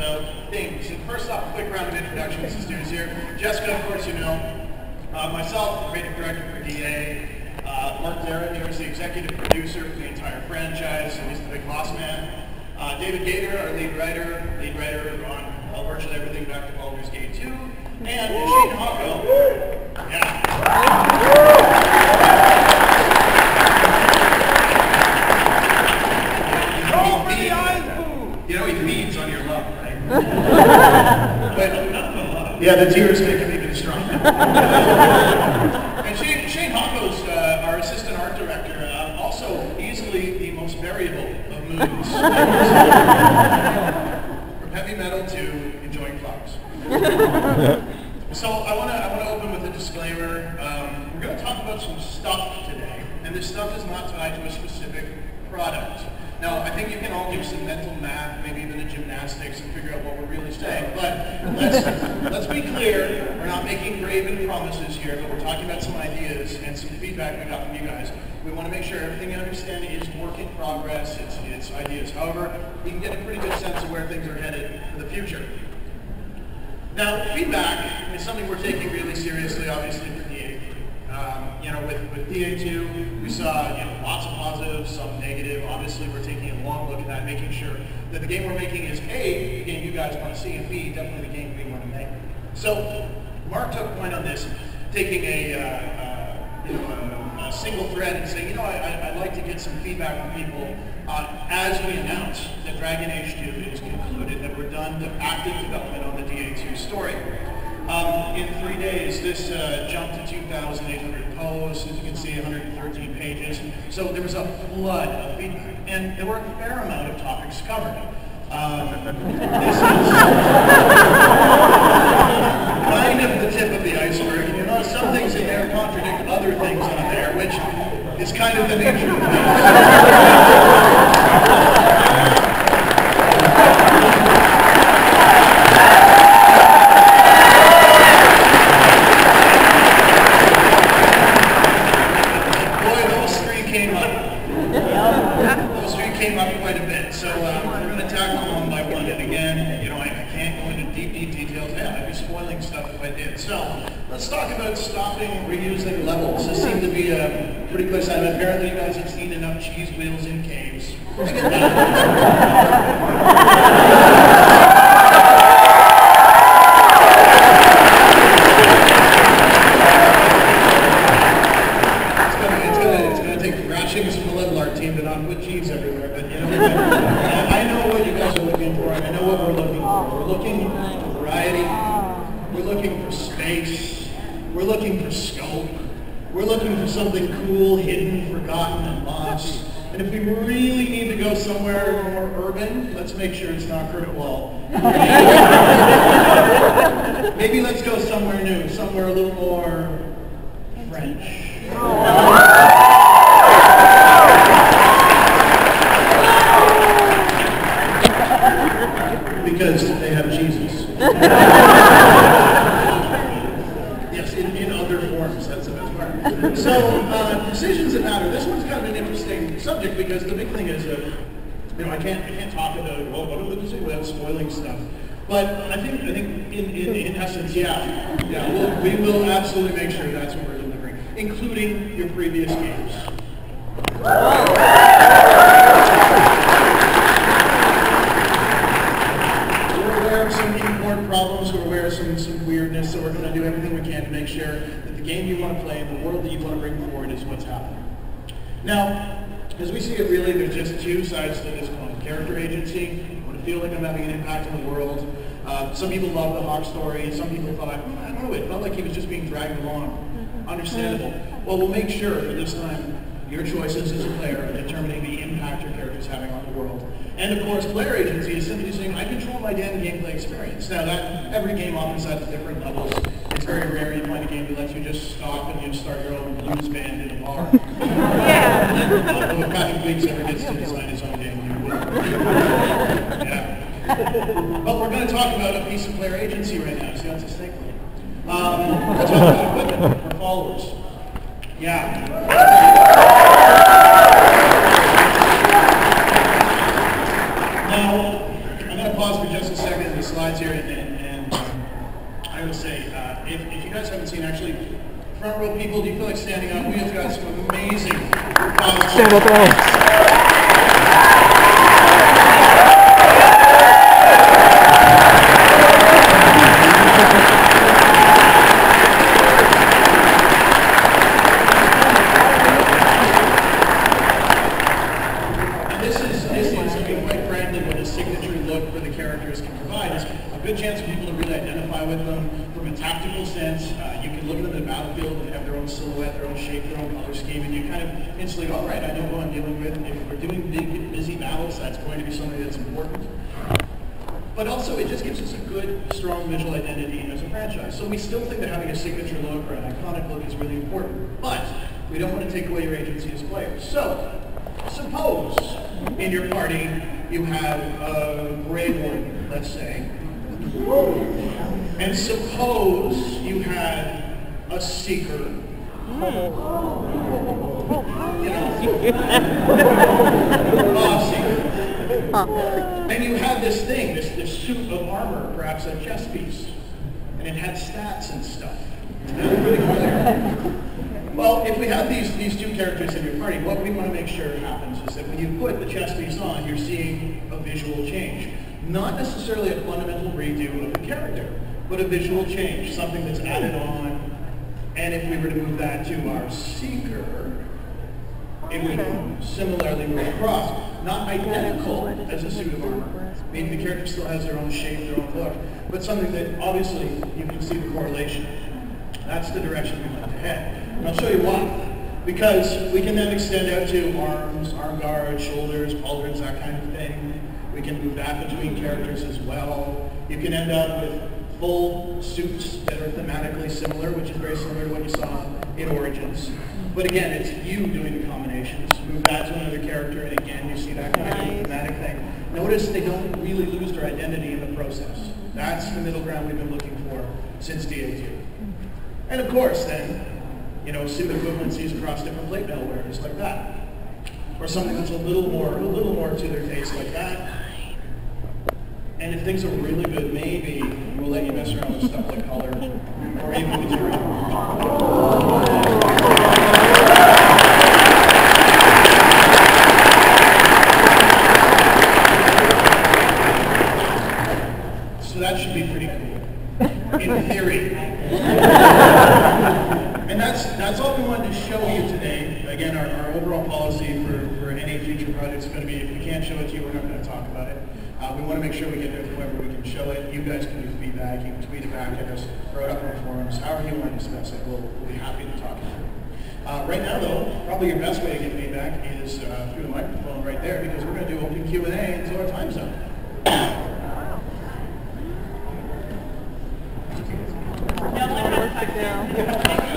about things. And first off, a quick round of introductions to students here. Jessica, of course, you know. Myself, creative director for DA. Mark Darren, who's the executive producer for the entire franchise, and he's the big boss man. David Gator, our lead writer on virtually everything back to Baldur's Gate 2. And Shane Hocko. Yeah. You know he feeds on your love, right? But, yeah, the tears make him even stronger. And Shane Hocko's our assistant art director, also easily the most variable of moods. From heavy metal to enjoying flowers. So I want to open with a disclaimer. We're going to talk about some stuff today, and this stuff is not tied to a specific product. Now, I think you can all do some mental math, maybe even the gymnastics, and figure out what we're really saying. But let's be clear, we're not making graven promises here, but we're talking about some ideas and some feedback we got from you guys. We want to make sure everything you understand is work in progress, it's ideas. However, you can get a pretty good sense of where things are headed for the future. Now, feedback is something we're taking really seriously, obviously, for DA. You know, with DA2, we saw lots of positives, some negative. Obviously, we're taking a long look at that, making sure that the game we're making is A, the game you guys want to see, and B, definitely the game we want to make. So, Mark took a point on this, taking a single thread and saying, I'd like to get some feedback from people as we announce that Dragon Age 2 is concluded, that we're done the active development on the DA2 story. In 3 days, this jumped to 2,800 posts, as you can see, 113 pages. So there was a flood of feedback, and there were a fair amount of topics covered. This is kind of the tip of the iceberg. Some things in there contradict other things on there, which is kind of the nature of things. Came up quite a bit, so we're going to tackle them one by one. And again, I can't go into deep details. Yeah, I'd be spoiling stuff if I did. So let's talk about stopping reusing levels. This seemed to be a pretty clear sign. Apparently, you guys have seen enough cheese wheels in caves. It's going to take thrashings from the level art team to not put cheese everywhere. I know what you guys are looking for, and I know what we're looking for. We're looking for variety, we're looking for space, we're looking for scope, we're looking for something cool, hidden, forgotten, and lost. And if we really need to go somewhere more urban, let's make sure it's not Curtain Wall. Maybe let's go somewhere new, somewhere a little more French. Because they have Jesus. Yes, in other forms, that's the best part. So, decisions that matter. This one's kind of an interesting subject because the big thing is that, I can't talk about, well, what are we doing without spoiling stuff. But I think in essence, we will absolutely make sure that's what we're delivering, including your previous games. Problems, we're aware of some weirdness, so we're going to do everything we can to make sure that the game you want to play, the world that you want to bring forward is what's happening. Now, as we see it, really, there's just two sides to this coin. Character agency, I want to feel like I'm having an impact on the world. Some people love the Hawk story, some people thought, I don't know, it felt like he was just being dragged along. Understandable. Well, we'll make sure that this time your choices as a player are determining the impact your character is having on the world. And of course, player agency is simply saying, I control my damn gameplay experience. Now, every game often has different levels. It's very rare you find a game that lets you just stop and you start your own blues band in a bar. Yeah. If Patrick Weeks ever gets to design his own game, you will. Yeah. But we're going to talk about a piece of player agency right now. See, that's a snake play. Let's talk about equipment for followers. Yeah. Now, I'm going to pause for just a second and slides here, and I would say, if you guys haven't seen, actually, front row people, do you feel like standing up? We have got some amazing Stand up there. characters can provide is a good chance for people to really identify with them from a tactical sense. You can look at them in the battlefield and have their own silhouette, their own shape, their own color scheme, and you kind of instantly go, all right, I know who I'm dealing with. If we're doing big, busy battles, that's going to be something that's important. But also, it just gives us a good, strong visual identity as a franchise. So we still think that having a signature look or an iconic look is really important, but we don't want to take away your agency as players. So, suppose in your party you have a gray warrior, let's say, and suppose you had a seeker, you know, seeker. And you had this thing, this suit of armor, perhaps a chest piece, and it had stats and stuff. Well, if we have these two characters in your party, what we want to make sure happens is that when you put the chest piece on, you're seeing a visual change. Not necessarily a fundamental redo of the character, but a visual change, something that's added on. And if we were to move that to our seeker, it would similarly move across. Not identical as a suit of armor. Maybe the character still has their own shape, their own look, but something that obviously you can see the correlation. That's the direction we want to head. And I'll show you why. Because we can then extend out to arms, arm guards, shoulders, pauldrons, that kind of thing. We can move that between characters as well. You can end up with full suits that are thematically similar, which is very similar to what you saw in Origins. But again, it's you doing the combinations. Move that to another character, and again, you see that kind of thematic thing. Notice they don't really lose their identity in the process. That's the middle ground we've been looking for since DA2. And of course, then, you know, suit equivalencies across different plate mail wearers like that. Or something that's a little more to their taste like that. And if things are really good, maybe we'll let you mess around with stuff like color or even material. So that should be pretty cool, in theory. And that's all we wanted to show you today. Again, our overall policy for any future project is going to be, if we can't show it to you, we're not going to talk about it. We want to make sure we get there to whoever we can show it. You guys can give feedback. You can tweet it back at us, throw it up on the forums, however you want to discuss it. We'll be happy to talk to you. Right now, though, probably your best way to get feedback is through the microphone right there, because we're going to do open Q&A until our time's up. No one has